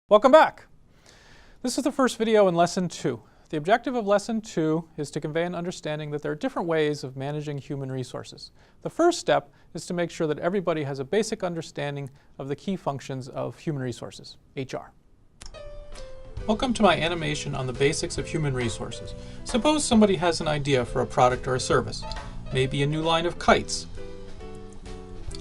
Welcome back. This is the first video in Lesson 2. The objective of Lesson 2 is to convey an understanding that there are different ways of managing human resources. The first step is to make sure that everybody has a basic understanding of the key functions of human resources, HR. Welcome to my animation on the basics of human resources. Suppose somebody has an idea for a product or a service, maybe a new line of kites.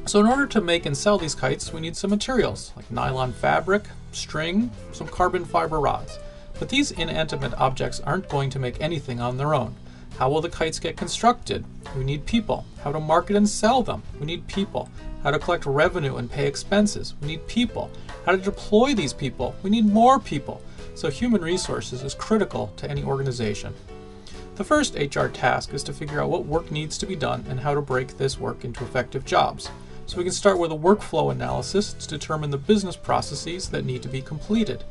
So in order to make and sell these kites, we need some materials like nylon fabric, string, some carbon fiber rods. But these inanimate objects aren't going to make anything on their own. How will the kites get constructed? We need people. How to market and sell them? We need people. How to collect revenue and pay expenses? We need people. How to deploy these people? We need more people. So human resources is critical to any organization. The first HR task is to figure out what work needs to be done and how to break this work into effective jobs. So we can start with a workflow analysis to determine the business processes that need to be completed.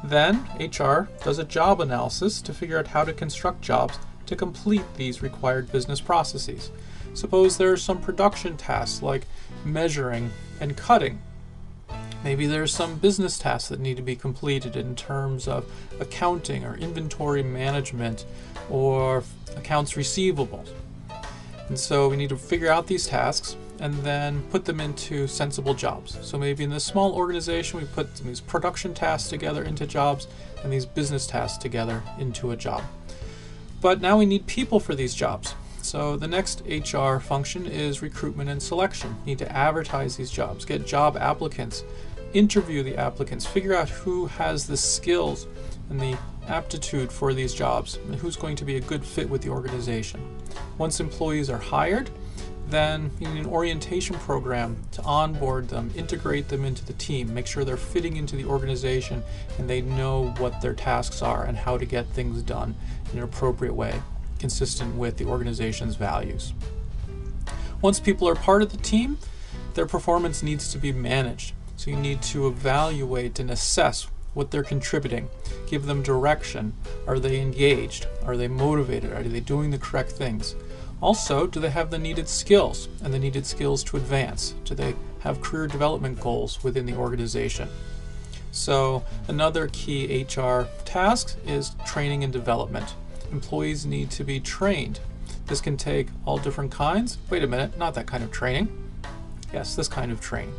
Then HR does a job analysis to figure out how to construct jobs to complete these required business processes. Suppose there are some production tasks like measuring and cutting. Maybe there's some business tasks that need to be completed in terms of accounting or inventory management or accounts receivable. And so we need to figure out these tasks and then put them into sensible jobs. So maybe in this small organization, we put these production tasks together into jobs and these business tasks together into a job. But now we need people for these jobs. So the next HR function is recruitment and selection. You need to advertise these jobs, get job applicants, interview the applicants, figure out who has the skills and the aptitude for these jobs and who's going to be a good fit with the organization. Once employees are hired, then you need an orientation program to onboard them, integrate them into the team, make sure they're fitting into the organization and they know what their tasks are and how to get things done in an appropriate way, consistent with the organization's values. Once people are part of the team, their performance needs to be managed. So you need to evaluate and assess what they're contributing, give them direction. Are they engaged? Are they motivated? Are they doing the correct things? Also, do they have the needed skills and the needed skills to advance? Do they have career development goals within the organization? So another key HR task is training and development. Employees need to be trained. This can take all different kinds. Wait a minute, not that kind of training. Yes, this kind of training.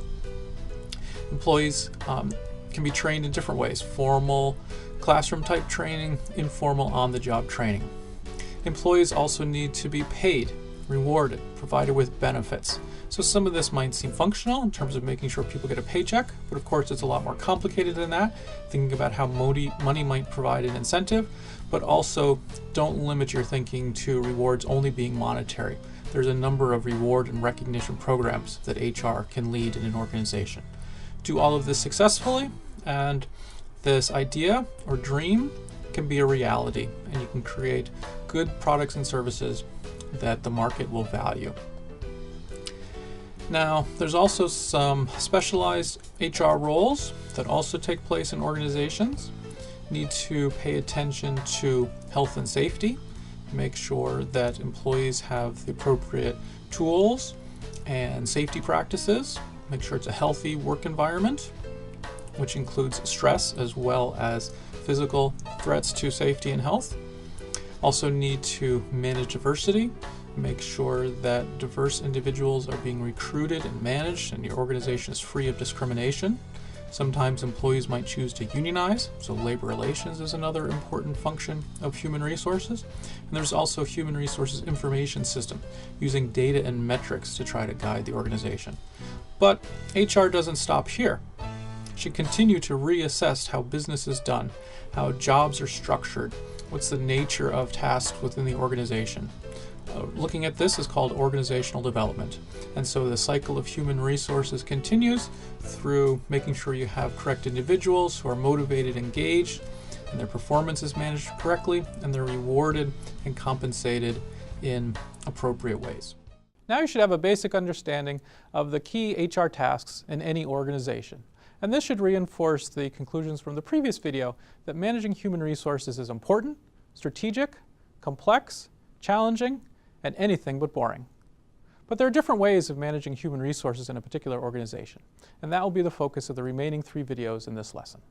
Employees can be trained in different ways. Formal classroom type training, informal on-the-job training. Employees also need to be paid, rewarded, provided with benefits. So some of this might seem functional in terms of making sure people get a paycheck, but of course it's a lot more complicated than that, thinking about how money might provide an incentive, but also don't limit your thinking to rewards only being monetary. There's a number of reward and recognition programs that HR can lead in an organization. Do all of this successfully, and this idea or dream can be a reality, and you can create good products and services that the market will value. Now, there's also some specialized HR roles that also take place in organizations. You need to pay attention to health and safety, make sure that employees have the appropriate tools and safety practices, make sure it's a healthy work environment, which includes stress as well as physical threats to safety and health. Also need to manage diversity, make sure that diverse individuals are being recruited and managed and your organization is free of discrimination. Sometimes employees might choose to unionize, so labor relations is another important function of human resources. And there's also human resources information system, using data and metrics to try to guide the organization. But HR doesn't stop here. Should continue to reassess how business is done, how jobs are structured, what's the nature of tasks within the organization. Looking at this is called organizational development. And so the cycle of human resources continues through making sure you have correct individuals who are motivated, engaged, and their performance is managed correctly, and they're rewarded and compensated in appropriate ways. Now you should have a basic understanding of the key HR tasks in any organization. And this should reinforce the conclusions from the previous video that managing human resources is important, strategic, complex, challenging, and anything but boring. But there are different ways of managing human resources in a particular organization, and that will be the focus of the remaining 3 videos in this lesson.